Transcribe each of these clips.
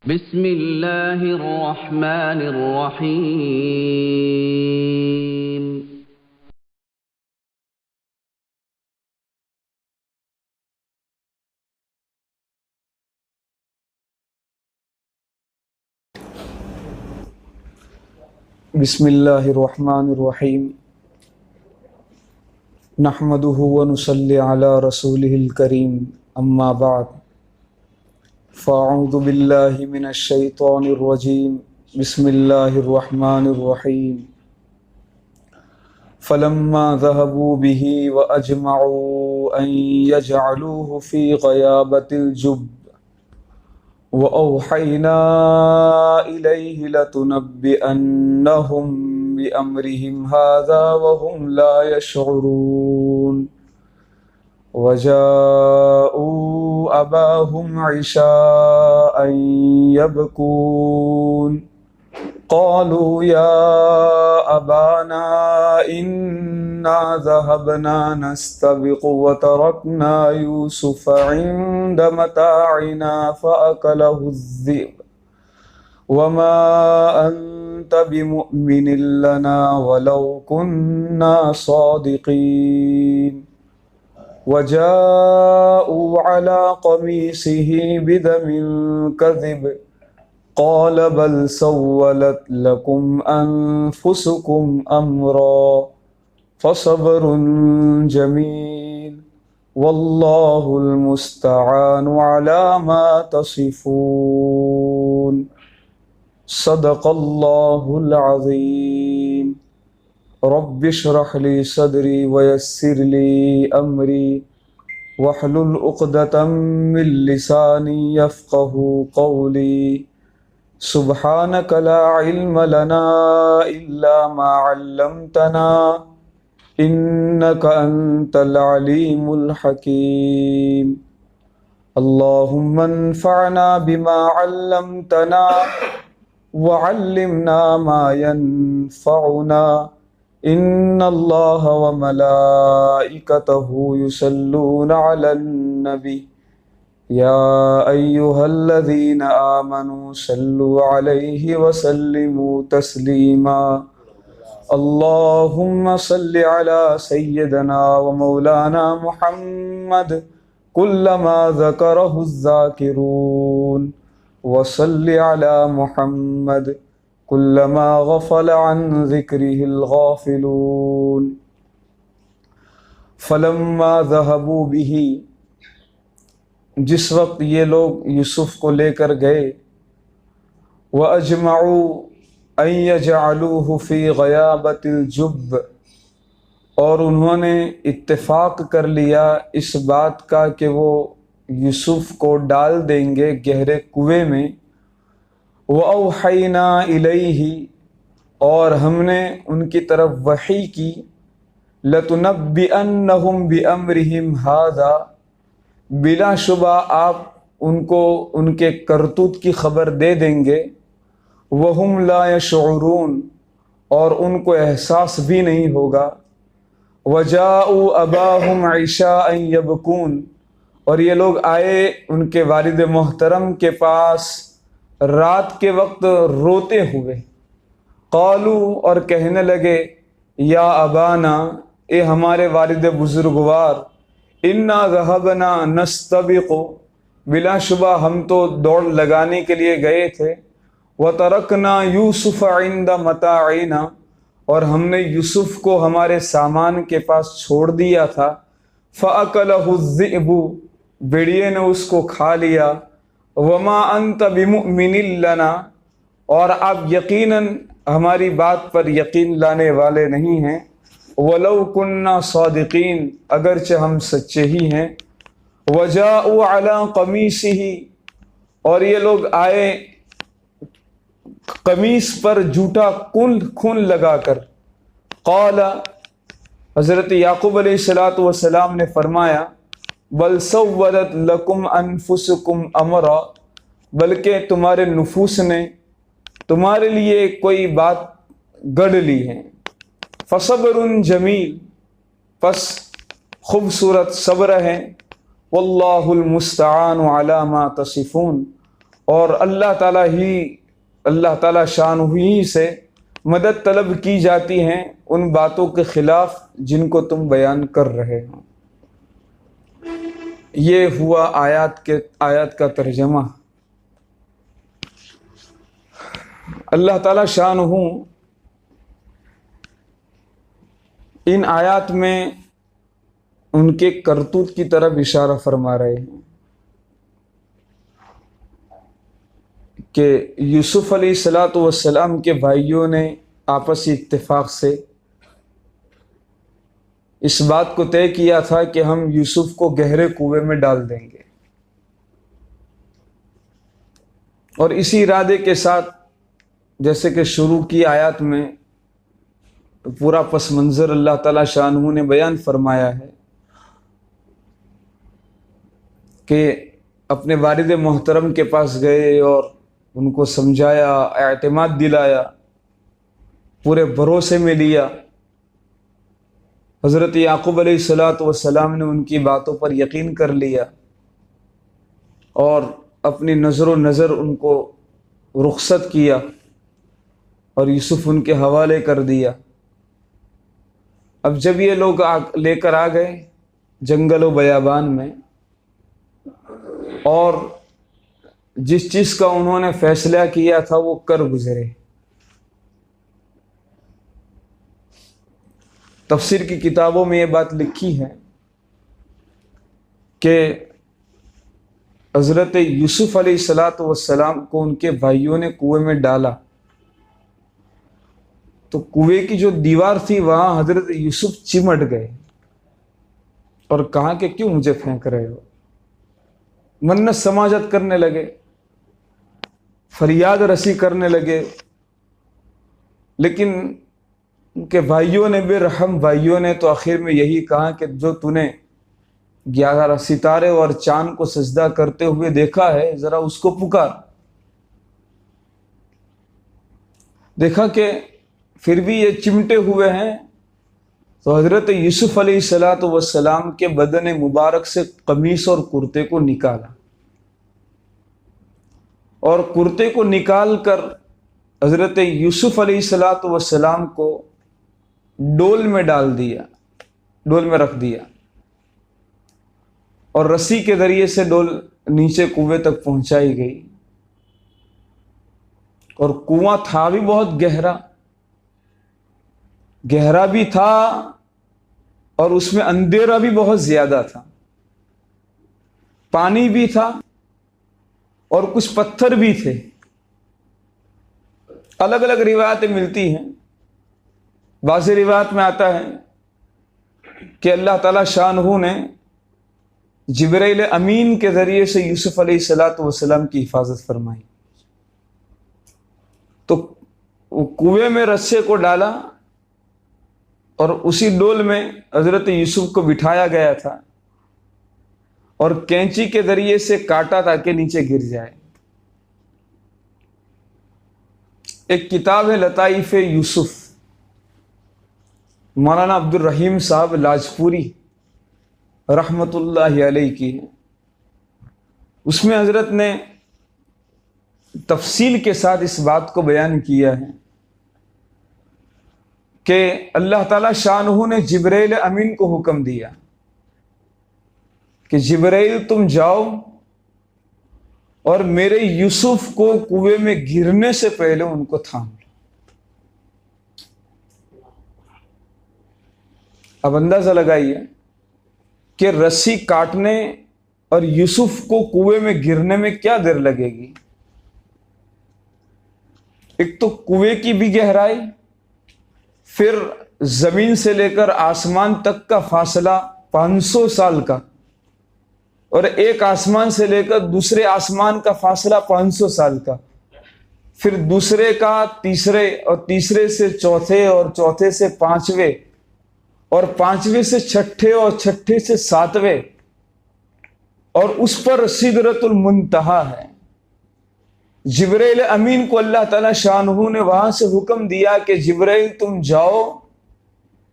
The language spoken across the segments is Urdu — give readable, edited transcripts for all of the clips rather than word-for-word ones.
بسم اللہ الرحمن الرحیم بسم اللہ الرحمن الرحیم نحمده ونصلی علی رسولہ الکریم اما بعد فاعوذ باللہ من الشیطان الرجیم بسم اللہ الرحمن الرحیم فلما ذهبوا به واجمعوا ان يجعلوه في غیابة الجب وأوحينا إليه لتنبئنهم بأمرهم هذا وهم لا يشعرون وجاءوا أباهم عشاء يبكون قالوا يا أبانا إنا ذهبنا نستبق وتركنا يوسف عند متاعنا فأكله الذئب وما أنت بمؤمن لنا ولو كنا صادقين وجاءوا على قميصه بدم كذب قال بل سولت لكم أنفسكم أمرا فصبر جميل والله المستعان على ما تصفون صدق الله العظيم رب اشرح لي صدري ويسر لي أمري واحلل عقدة من لساني يفقهوا قولي سبحانك لا علم لنا إلا ما علمتنا إنك أنت العليم الحكيم اللهم انفعنا بما علمتنا وعلمنا ما ينفعنا إن الله وملائكته يصلون على النبي يا أيها الذين آمنوا صلوا عليه وسلموا تسليما اللهم صل على سيدنا ومولانا محمد كلما ذكره الذاكرون وصل على محمد كلما غفل عن ذكره الغافلون فلما ذهبوا به جس وقت یہ لوگ یوسف کو لے کر گئے وَأَجْمَعُوا أَن يَجْعَلُوهُ فِي غَيَابَةِ الْجُبِّ اور انہوں نے اتفاق کر لیا اس بات کا کہ وہ یوسف کو ڈال دیں گے گہرے کنویں میں وَأَوْحَيْنَا إِلَيْهِ اور ہم نے ان کی طرف وحی کی لَتُنَبِّئَنَّهُمْ بِأَمْرِهِمْ هَذَا بلا شبہ آپ ان کو ان کے کرتوت کی خبر دے دیں گے وَهُمْ لَا يَشْعُرُونَ اور ان کو احساس بھی نہیں ہوگا وَجَاءُوا أَبَاهُمْ عِشَاءً يَبْكُونَ اور یہ لوگ آئے ان کے والد محترم کے پاس رات کے وقت روتے ہوئے قالوا اور کہنے لگے یا ابانا اے ہمارے والد بزرگوار انا ذهبنا نستبق بلا شبہ ہم تو دوڑ لگانے کے لیے گئے تھے وترکنا یوسف عند متاعنا اور ہم نے یوسف کو ہمارے سامان کے پاس چھوڑ دیا تھا فاکلہ الذئب بھیڑیے نے اس کو کھا لیا وما انت بمؤمن لنا اور آپ یقیناً ہماری بات پر یقین لانے والے نہیں ہیں وَلَوْ كُنَّا صَادِقِينَ اگرچہ ہم سچے ہی ہیں وَجَاءُوا عَلَىٰ قَمِيصِهِ اور یہ لوگ آئے قمیص پر جھوٹا خون لگا کر قال حضرت یعقوب علیہ السلام نے فرمایا بل سولت لکم انفسکم امرا بلکہ تمہارے نفوس نے تمہارے لیے کوئی بات گڑھ لی ہے فصبر جمیل پس خوبصورت صبر ہے واللہ المستعان علی ما تصفون اور اللہ تعالیٰ شان ہی سے مدد طلب کی جاتی ہیں ان باتوں کے خلاف جن کو تم بیان کر رہے ہو۔ یہ ہوا آیات کا ترجمہ۔ اللہ تعالیٰ شان ہوں ان آیات میں ان کے کرتوت کی طرف اشارہ فرما رہے ہیں کہ یوسف علیہ السلام کے بھائیوں نے آپسی اتفاق سے اس بات کو طے کیا تھا کہ ہم یوسف کو گہرے کنویں میں ڈال دیں گے، اور اسی ارادے کے ساتھ جیسے کہ شروع کی آیات میں پورا پس منظر اللہ تعالیٰ شانہ نے بیان فرمایا ہے کہ اپنے والد محترم کے پاس گئے اور ان کو سمجھایا، اعتماد دلایا، پورے بھروسے میں لیا۔ حضرت یعقوب علیہ السلام نے ان کی باتوں پر یقین کر لیا اور اپنی نظر و نظر ان کو رخصت کیا اور یوسف ان کے حوالے کر دیا۔ اب جب یہ لوگ لے کر آ گئے جنگل و بیابان میں، اور جس چیز کا انہوں نے فیصلہ کیا تھا وہ کر گزرے۔ تفسیر کی کتابوں میں یہ بات لکھی ہے کہ حضرت یوسف علیہ السلام کو ان کے بھائیوں نے کنویں میں ڈالا تو کنویں کی جو دیوار تھی وہاں حضرت یوسف چمٹ گئے اور کہا کہ کیوں مجھے پھینک رہے ہو؟ منت سماجت کرنے لگے، فریاد رسی کرنے لگے، لیکن ان کے بھائیوں نے، بے رحم بھائیوں نے تو آخر میں یہی کہا کہ جو تو نے 11 ستارے اور چاند کو سجدہ کرتے ہوئے دیکھا ہے ذرا اس کو پکار۔ دیکھا کہ پھر بھی یہ چمٹے ہوئے ہیں تو حضرت یوسف علیہ السلام کے بدن مبارک سے قمیص اور کرتے کو نکالا، اور کرتے کو نکال کر حضرت یوسف علیہ السلام کو ڈول میں ڈال دیا، ڈول میں رکھ دیا، اور رسی کے ذریعے سے ڈول نیچے کنویں تک پہنچائی گئی۔ اور کنواں تھا بھی بہت گہرا بھی تھا، اور اس میں اندھیرا بھی بہت زیادہ تھا، پانی بھی تھا اور کچھ پتھر بھی تھے۔ الگ الگ روایتیں ملتی ہیں۔ بعض روایت میں آتا ہے کہ اللہ تعالیٰ شانہ نے جبرائیل امین کے ذریعے سے یوسف علیہ السلام کی حفاظت فرمائی، تو وہ کنویں میں رسے کو ڈالا اور اسی ڈول میں حضرت یوسف کو بٹھایا گیا تھا اور کینچی کے ذریعے سے کاٹا تاکہ نیچے گر جائے۔ ایک کتاب ہے لطائف یوسف، مولانا عبد الرحیم صاحب لاجپوری رحمت اللہ علیہ کی ہے۔ اس میں حضرت نے تفصیل کے ساتھ اس بات کو بیان کیا ہے کہ اللہ تعالیٰ شانہ نے جبرائیل امین کو حکم دیا کہ جبرائیل تم جاؤ اور میرے یوسف کو کنویں میں گرنے سے پہلے ان کو تھام لو۔ اب اندازہ لگائیے کہ رسی کاٹنے اور یوسف کو کنویں میں گرنے میں کیا دیر لگے گی۔ ایک تو کنویں کی بھی گہرائی، پھر زمین سے لے کر آسمان تک کا فاصلہ 500 سال کا، اور ایک آسمان سے لے کر دوسرے آسمان کا فاصلہ 500 سال کا، پھر دوسرے کا تیسرے، اور تیسرے سے چوتھے، اور چوتھے سے پانچویں، اور پانچویں سے چھٹے، اور چھٹے سے ساتویں، اور اس پر سدرۃ المنتہا ہے۔ جبرائیل امین کو اللہ تعالیٰ شانہ نے وہاں سے حکم دیا کہ جبرائیل تم جاؤ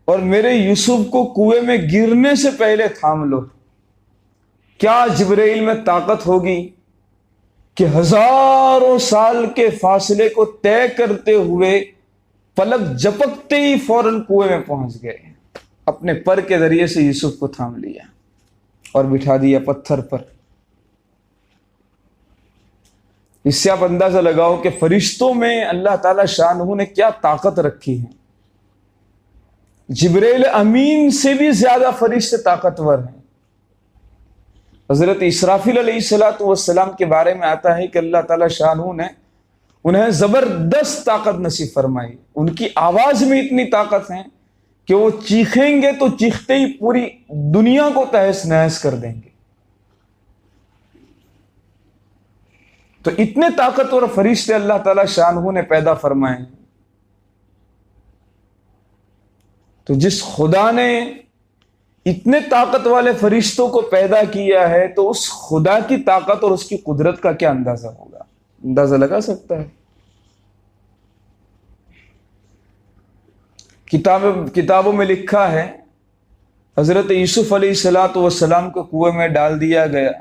اور میرے یوسف کو کنویں میں گرنے سے پہلے تھام لو۔ کیا جبرائیل میں طاقت ہوگی کہ ہزاروں سال کے فاصلے کو طے کرتے ہوئے پلک جھپکتے ہی فوراً کنویں میں پہنچ گئے، اپنے پر کے ذریعے سے یوسف کو تھام لیا اور بٹھا دیا پتھر پر۔ اس سے آپ اندازہ لگاؤ کہ فرشتوں میں اللہ تعالی شانہ نے کیا طاقت رکھی ہے۔ جبریل امین سے بھی زیادہ فرشتے طاقتور ہیں۔ حضرت اسرافیل علیہ السلام کے بارے میں آتا ہے کہ اللہ تعالی شانہ نے انہیں زبردست طاقت نصیب فرمائی۔ ان کی آواز میں اتنی طاقت ہے کہ وہ چیخیں گے تو چیختے ہی پوری دنیا کو تہس نہس کر دیں گے۔ تو اتنے طاقتور فرشتے اللہ تعالی شانہ نے پیدا فرمائے ہیں۔ تو جس خدا نے اتنے طاقت والے فرشتوں کو پیدا کیا ہے تو اس خدا کی طاقت اور اس کی قدرت کا کیا اندازہ ہوگا؟ اندازہ لگا سکتا ہے؟ کتابوں میں لکھا ہے حضرت یوسف علیہ السلام کو کنویں میں ڈال دیا گیا۔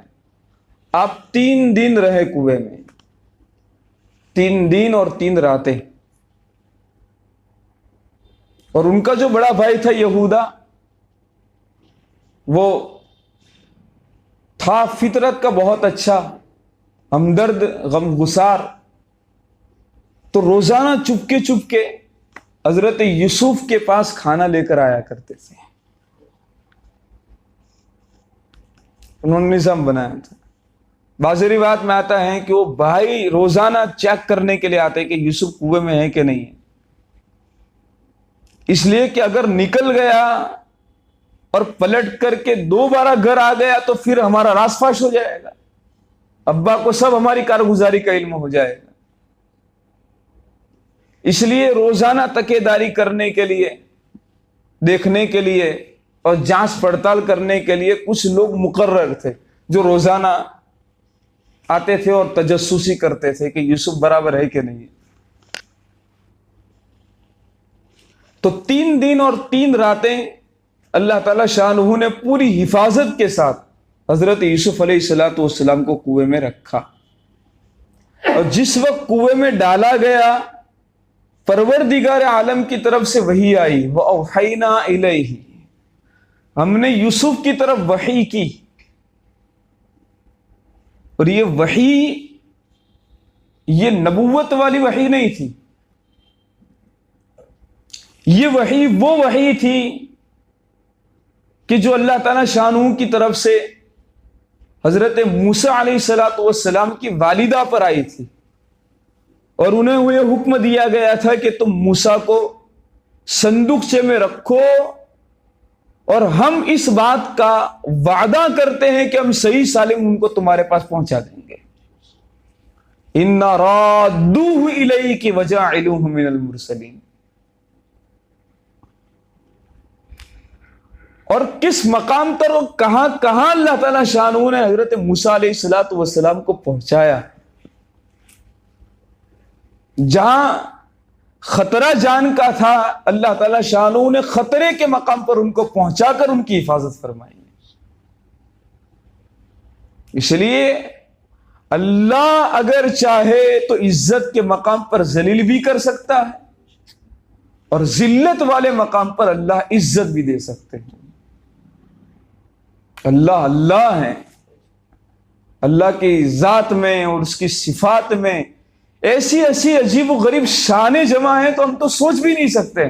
آپ 3 دن رہے کنویں میں، 3 دن اور 3 راتیں۔ اور ان کا جو بڑا بھائی تھا یہودا، وہ تھا فطرت کا بہت اچھا، ہمدرد، غمگسار، تو روزانہ چپ کے حضرت یوسف کے پاس کھانا لے کر آیا کرتے تھے۔ انہوں نے نظام بنایا تھا۔ بعض روایات میں آتا ہے کہ وہ بھائی روزانہ چیک کرنے کے لیے آتے کہ یوسف کنویں میں ہے کہ نہیں ہے، اس لیے کہ اگر نکل گیا اور پلٹ کر کے دوبارہ گھر آ گیا تو پھر ہمارا راز فاش ہو جائے گا، ابا کو سب ہماری کارگزاری کا علم ہو جائے گا۔ اس لیے روزانہ تکیداری کرنے کے لیے، دیکھنے کے لیے اور جانچ پڑتال کرنے کے لیے کچھ لوگ مقرر تھے جو روزانہ آتے تھے اور تجسسی کرتے تھے کہ یوسف برابر ہے کہ نہیں۔ تو 3 دن اور 3 راتیں اللہ تعالی شانہ نے پوری حفاظت کے ساتھ حضرت یوسف علیہ السلام کو کنویں میں رکھا۔ اور جس وقت کنویں میں ڈالا گیا، پروردگار عالم کی طرف سے وحی آئی، وَأَوْحَيْنَا إِلَيْهِ، ہم نے یوسف کی طرف وحی کی۔ اور یہ وحی، یہ نبوت والی وحی نہیں تھی، یہ وحی وہ وحی تھی کہ جو اللہ تعالی شانہ کی طرف سے حضرت موسیٰ علیہ السلام کی والدہ پر آئی تھی، اور انہیں یہ حکم دیا گیا تھا کہ تم موسیٰ کو صندوقچے میں رکھو، اور ہم اس بات کا وعدہ کرتے ہیں کہ ہم صحیح سالم ان کو تمہارے پاس پہنچا دیں گے۔ اِنَّا رَادُّوهُ إِلَيْكِ وَجَاعِلُوهُ مِنَ الْمُرْسَلِينَ۔ اور کس مقام پر اور کہاں اللہ تعالی شانہ نے حضرت موسیٰ علیہ السلام کو پہنچایا، جہاں خطرہ جان کا تھا، اللہ تعالی شانہ نے خطرے کے مقام پر ان کو پہنچا کر ان کی حفاظت فرمائی۔ اس لیے اللہ اگر چاہے تو عزت کے مقام پر ذلیل بھی کر سکتا ہے، اور ذلت والے مقام پر اللہ عزت بھی دے سکتے ہیں۔ اللہ ہے، اللہ کی ذات میں اور اس کی صفات میں ایسی عجیب و غریب شانیں جمع ہیں تو ہم تو سوچ بھی نہیں سکتے۔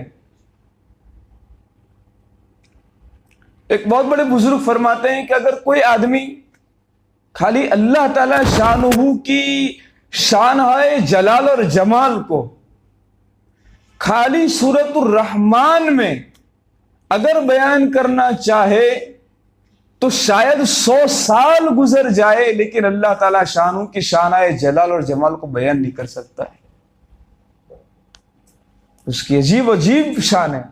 ایک بہت بڑے بزرگ فرماتے ہیں کہ اگر کوئی آدمی خالی اللہ تعالی شانہ کی شان ہے جلال اور جمال کو خالی سورۃ الرحمن میں اگر بیان کرنا چاہے تو شاید 100 سال گزر جائے، لیکن اللہ تعالی شانہ کی شان ہے جلال اور جمال کو بیان نہیں کر سکتا ہے۔ اس کی عجیب شان ہے۔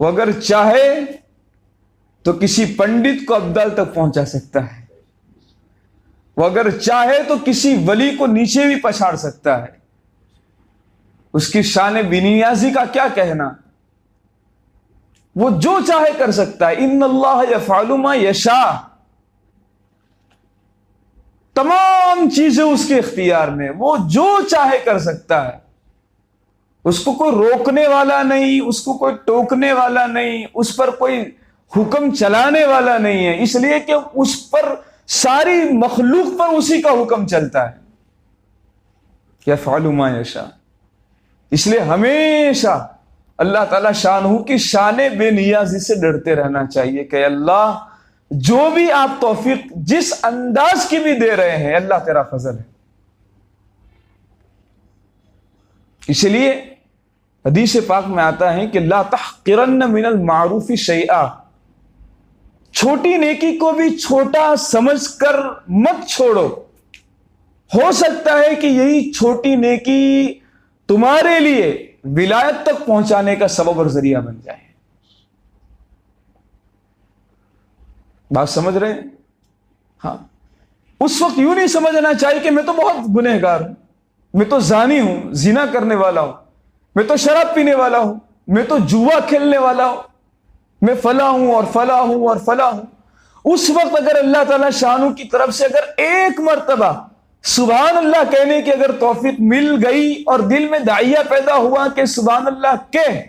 وہ اگر چاہے تو کسی پنڈت کو ابدال تک پہنچا سکتا ہے، وہ اگر چاہے تو کسی ولی کو نیچے بھی پچھاڑ سکتا ہے۔ اس کی شان بنیازی کا کیا کہنا، وہ جو چاہے کر سکتا ہے۔ ان اللہ یفعل ما یشاء، تمام چیزیں اس کے اختیار میں، وہ جو چاہے کر سکتا ہے، اس کو کوئی روکنے والا نہیں، اس کو کوئی ٹوکنے والا نہیں، اس پر کوئی حکم چلانے والا نہیں ہے، اس لیے کہ اس پر ساری مخلوق پر اسی کا حکم چلتا ہے، یفعل ما یشاء۔ اس لیے ہمیشہ اللہ تعالی شانہ کی شان بے نیازی سے ڈرتے رہنا چاہیے کہ اللہ جو بھی آپ توفیق جس انداز کی بھی دے رہے ہیں، اللہ تیرا فضل ہے۔ اس لیے حدیث پاک میں آتا ہے کہ لا تحقرن من المعروف شیئا، چھوٹی نیکی کو بھی چھوٹا سمجھ کر مت چھوڑو، ہو سکتا ہے کہ یہی چھوٹی نیکی تمہارے لیے ولایت تک پہنچانے کا سبب اور ذریعہ بن جائے۔ بات سمجھ رہے ہیں؟ ہاں، اس وقت یوں نہیں سمجھنا چاہیے کہ میں تو بہت گنہگار ہوں، میں تو زانی ہوں، زنا کرنے والا ہوں، میں تو شراب پینے والا ہوں، میں تو جوا کھیلنے والا ہوں، میں فلاں ہوں اور فلاں ہوں اور فلاں ہوں۔ اس وقت اگر اللہ تعالی شانہ کی طرف سے اگر ایک مرتبہ سبحان اللہ کہنے کی اگر توفیق مل گئی اور دل میں داعیہ پیدا ہوا کہ سبحان اللہ کہہ،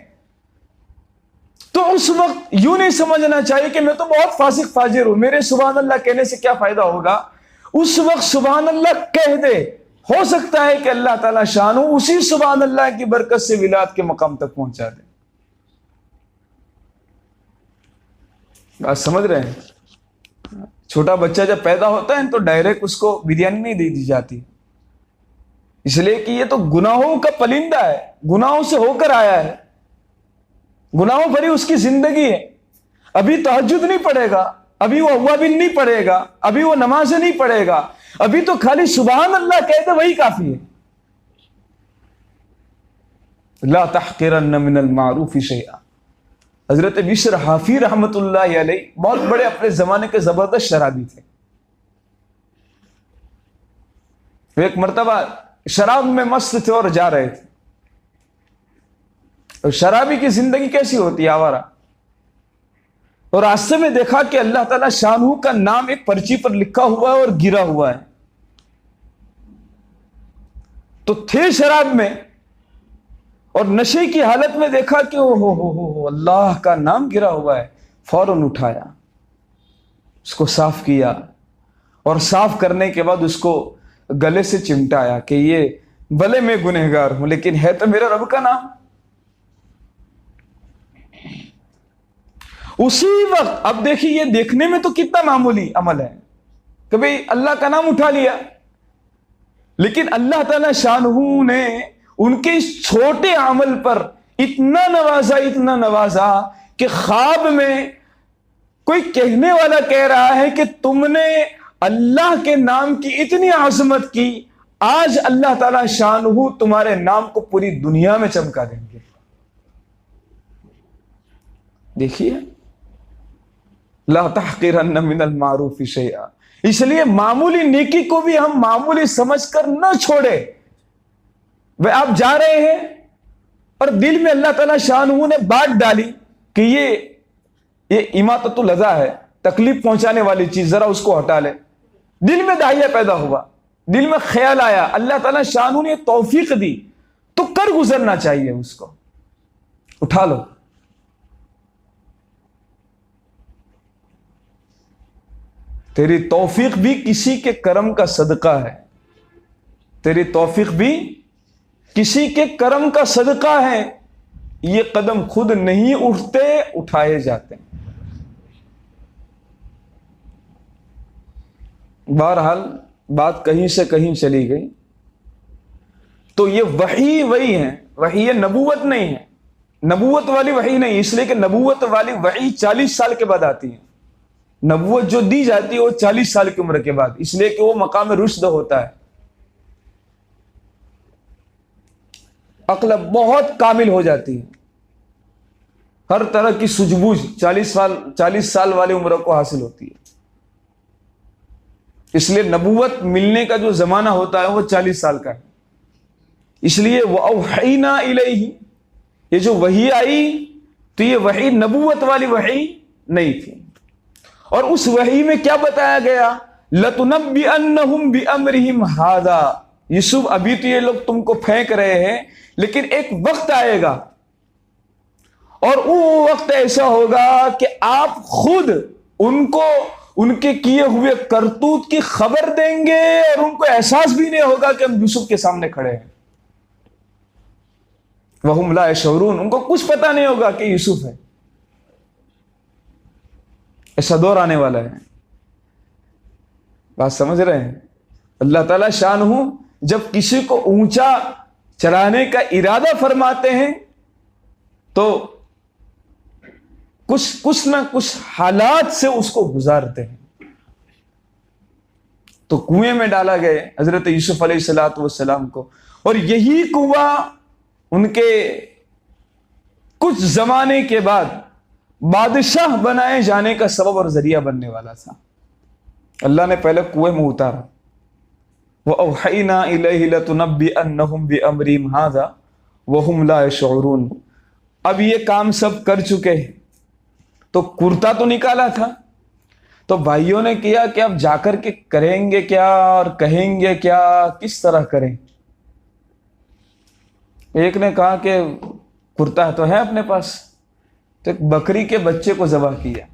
تو اس وقت یوں نہیں سمجھنا چاہیے کہ میں تو بہت فاسق فاجر ہوں، میرے سبحان اللہ کہنے سے کیا فائدہ ہوگا۔ اس وقت سبحان اللہ کہہ دے، ہو سکتا ہے کہ اللہ تعالی شانہ اسی سبحان اللہ کی برکت سے ولایت کے مقام تک پہنچا دے۔ بات سمجھ رہے ہیں؟ چھوٹا بچہ جب پیدا ہوتا ہے تو ڈائریکٹ اس کو بریانی نہیں دے دی جاتی، اس لیے کہ یہ تو گناہوں کا پلندہ ہے، گناہوں سے ہو کر آیا ہے، گناہوں بھری اس کی زندگی ہے۔ ابھی تہجد نہیں پڑھے گا، ابھی وہ اوابین نہیں پڑھے گا، ابھی وہ نمازیں نہیں پڑھے گا، ابھی تو خالی سبحان اللہ کہتے وہی کافی ہے۔ لا تحقرن من المعروف شیئا۔ حضرت بشر حافی رحمت اللہ علیہ بہت بڑے اپنے زمانے کے زبردست شرابی تھے۔ وہ ایک مرتبہ شراب میں مست تھے اور جا رہے تھے، اور شرابی کی زندگی کیسی ہوتی ہے، آوارہ، اور راستے میں دیکھا کہ اللہ تعالی شانہ کا نام ایک پرچی پر لکھا ہوا ہے اور گرا ہوا ہے، تو تھے شراب میں اور نشے کی حالت میں دیکھا کہ ہو اللہ کا نام گرا ہوا ہے، فوراً اٹھایا، اس کو صاف کیا، اور صاف کرنے کے بعد اس کو گلے سے چمٹایا کہ یہ بھلے میں گنہگار ہوں لیکن ہے تو میرا رب کا نام۔ اسی وقت اب دیکھیے، یہ دیکھنے میں تو کتنا معمولی عمل ہے کہ بھئی اللہ کا نام اٹھا لیا، لیکن اللہ تعالی شانہ نے ان کے اس چھوٹے عمل پر اتنا نوازا کہ خواب میں کوئی کہنے والا کہہ رہا ہے کہ تم نے اللہ کے نام کی اتنی عظمت کی، آج اللہ تعالی شانہ تمہارے نام کو پوری دنیا میں چمکا دیں گے۔ دیکھیے، لا تحقرن من المعروف شیئا۔ اس لیے معمولی نیکی کو بھی ہم معمولی سمجھ کر نہ چھوڑے۔ وہ آپ جا رہے ہیں اور دل میں اللہ تعالی شانہ نے بات ڈالی کہ یہ اماطۃ الاذی ہے، تکلیف پہنچانے والی چیز، ذرا اس کو ہٹا لے، دل میں داعیہ پیدا ہوا، دل میں خیال آیا، اللہ تعالی شانہ نے توفیق دی تو کر گزرنا چاہیے، اس کو اٹھا لو۔ تیری توفیق بھی کسی کے کرم کا صدقہ ہے، تیری توفیق بھی کسی کے کرم کا صدقہ ہے، یہ قدم خود نہیں اٹھتے، اٹھائے جاتے ہیں۔ بہرحال بات کہیں سے کہیں چلی گئی، تو یہ وحی وہی ہے، وحی یہ نبوت نہیں ہے، نبوت والی وحی نہیں، اس لیے کہ نبوت والی وحی 40 سال کے بعد آتی ہے، نبوت جو دی جاتی ہے وہ 40 سال کی عمر کے بعد، اس لیے کہ وہ مقام رشد ہوتا ہے، عقل بہت کامل ہو جاتی ہے، ہر طرح کی سوجھ بوجھ 40 سال والی عمر کو حاصل ہوتی ہے، اس لیے نبوت ملنے کا جو زمانہ ہوتا ہے وہ 40 سال کا ہے۔ اس لیے وَأَوْحَيْنَا إِلَيْهِ، یہ جو وحی آئی تو یہ وحی نبوت والی وحی نہیں تھی، اور اس وحی میں کیا بتایا گیا لَتُنَبِّئَنَّهُمْ بِأَمْرِهِمْ هَذَا، یوسف ابھی تو یہ لوگ تم کو پھینک رہے ہیں، لیکن ایک وقت آئے گا اور وہ وقت ایسا ہوگا کہ آپ خود ان کو ان کے کیے ہوئے کرتوت کی خبر دیں گے اور ان کو احساس بھی نہیں ہوگا کہ ہم یوسف کے سامنے کھڑے ہیں۔ وَهُمْ لَا يَشْعُرُونَ، ان کو کچھ پتہ نہیں ہوگا کہ یوسف ہے۔ ایسا دور آنے والا ہے، بات سمجھ رہے ہیں؟ اللہ تعالیٰ شانہ جب کسی کو اونچا چڑھانے کا ارادہ فرماتے ہیں تو کچھ نہ کچھ حالات سے اس کو گزارتے ہیں۔ تو کنویں میں ڈالا گئے حضرت یوسف علیہ السلام کو، اور یہی کنواں ان کے کچھ زمانے کے بعد بادشاہ بنائے جانے کا سبب اور ذریعہ بننے والا تھا۔ اللہ نے پہلے کنویں میں اتارا، وَأَوْحَيْنَا إِلَيْهِ لَتُنَبِّئَنَّهُمْ بِأَمْرِهِمْ هَذَا وَهُمْ لَا يَشْعُرُونَ۔ اب یہ کام سب کر چکے ہیں، تو کرتا تو نکالا تھا، تو بھائیوں نے کیا کہ اب جا کر کے کریں گے کیا اور کہیں گے کیا، کس طرح کریں؟ ایک نے کہا کہ کرتا تو ہے اپنے پاس، تو ایک بکری کے بچے کو ذبح کیا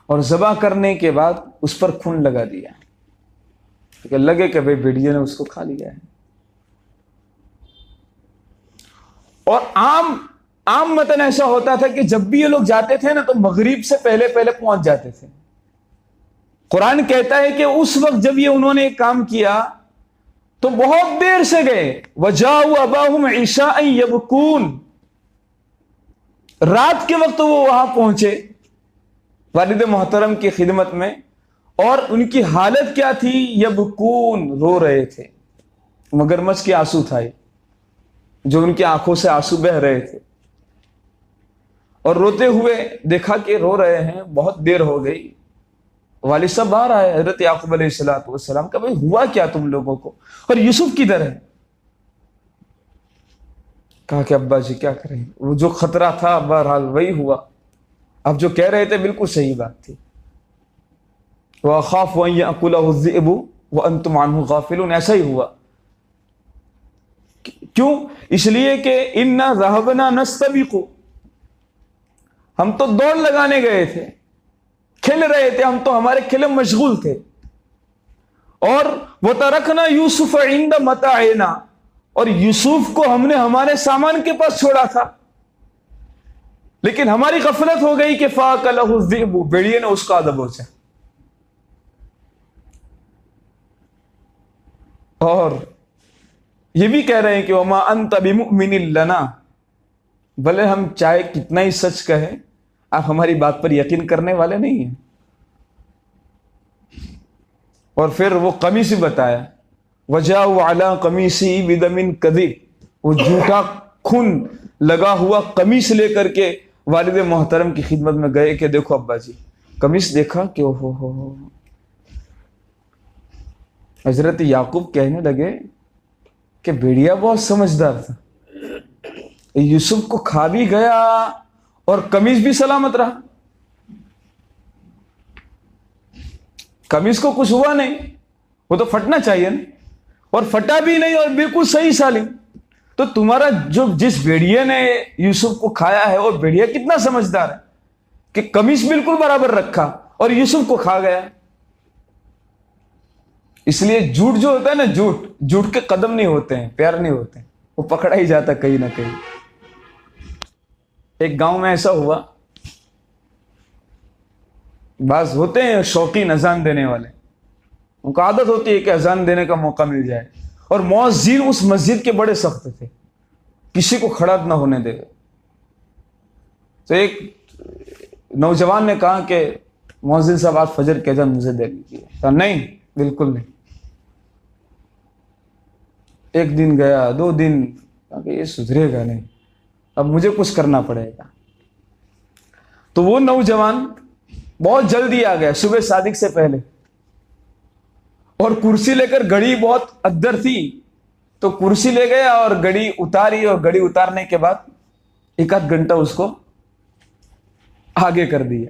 اور ذبح کرنے کے بعد اس پر خون لگا دیا کہ لگے کہ بھئی بھیڑیے نے اس کو کھا لیا ہے۔ اور عام متن ایسا ہوتا تھا کہ جب بھی یہ لوگ جاتے تھے نا تو مغرب سے پہلے پہنچ جاتے تھے۔ قرآن کہتا ہے کہ اس وقت جب یہ انہوں نے ایک کام کیا تو بہت دیر سے گئے، وَجَاءُوا أَبَاهُمْ عِشَاءً يَبْكُونَ، رات کے وقت وہ وہاں پہنچے والد محترم کی خدمت میں، اور ان کی حالت کیا تھی؟ یبکون، رو رہے تھے۔ مگرمچھ کے آنسو تھا جو ان کی آنکھوں سے آنسو بہ رہے تھے، اور روتے ہوئے دیکھا کہ رو رہے ہیں، بہت دیر ہو گئی۔ والد صاحب باہر آئے، حضرت یعقوب علیہ السلام کا بھائی ہوا کیا تم لوگوں کو، اور یوسف کدھر ہے؟ کہا کہ ابا جی کیا کریں، وہ جو خطرہ تھا بہرحال وہی ہوا، اب جو کہہ رہے تھے بالکل صحیح بات تھی۔ وَأَخَافُ أَن يَأْكُلَهُ الذِّئْبُ وَأَنْتُمْ عَنْهُ غَافِلُونَ، ایسا ہی ہوا۔ کیوں؟ اس لیے کہ إِنَّا ذَهَبْنَا نَسْتَبِقُ، ہم تو دوڑ لگانے گئے تھے، کھیل رہے تھے، ہم تو ہمارے کھیل میں مشغول تھے۔ اور وَتَرَكْنَا يُوسُفَ عِندَ مَتَاعِنَا، اور یوسف کو ہم نے ہمارے سامان کے پاس چھوڑا تھا، لیکن ہماری غفلت ہو گئی کہ فَأَكَلَهُ الذِّئْبُ، بھیڑیے نے اس کا دبوچا۔ اور یہ بھی کہہ رہے ہیں کہ وَمَا أَنْتَ بِمُؤْمِنٍ لَنَا، بھلے ہم چاہے کتنا ہی سچ کہیں، آپ ہماری بات پر یقین کرنے والے نہیں ہیں۔ اور پھر وہ قمیص بھی بتایا، وَجَاءُوا عَلَىٰ قَمِيصِهِ بِدَمٍ كَذِبٍ، وہ جھوٹا خون لگا ہوا قمیص لے کر کے والد محترم کی خدمت میں گئے کہ دیکھو ابا جی، قمیص دیکھا کہ ہو۔ حضرت یعقوب کہنے لگے کہ بھیڑیا بہت سمجھدار تھا، یوسف کو کھا بھی گیا اور قمیص بھی سلامت رہا، قمیص کو کچھ ہوا نہیں، وہ تو پھٹنا چاہیے نا، اور پھٹا بھی نہیں اور بالکل صحیح سالم۔ تو تمہارا جس بھیڑیے نے یوسف کو کھایا ہے، وہ بھیڑیا کتنا سمجھدار ہے کہ قمیص بالکل برابر رکھا اور یوسف کو کھا گیا۔ اس لیے جھوٹ جو ہوتا ہے نا، جھوٹ کے قدم نہیں ہوتے ہیں، پیر نہیں ہوتے ہیں، وہ پکڑا ہی جاتا کہیں نہ کہیں۔ ایک گاؤں میں ایسا ہوا، بعض ہوتے ہیں شوقین اذان دینے والے، ان کو عادت ہوتی ہے کہ اذان دینے کا موقع مل جائے، اور مؤذن اس مسجد کے بڑے سخت تھے، کسی کو کھڑا نہ ہونے دے۔ تو ایک نوجوان نے کہا کہ مؤذن صاحب آج فجر کی اذان مجھے دے دیجیے۔ کہا نہیں، بالکل نہیں۔ ایک دن گیا، 2 دن، کہا کہ یہ سدھرے گا نہیں، اب مجھے کچھ کرنا پڑے گا۔ تو وہ نوجوان بہت جلدی آ گیا، صبح صادق سے پہلے، اور کرسی لے کر، گھڑی بہت ادھر تھی تو کرسی لے گیا اور گھڑی اتاری، اور گھڑی اتارنے کے بعد 1 آدھ گھنٹہ اس کو آگے کر دیا۔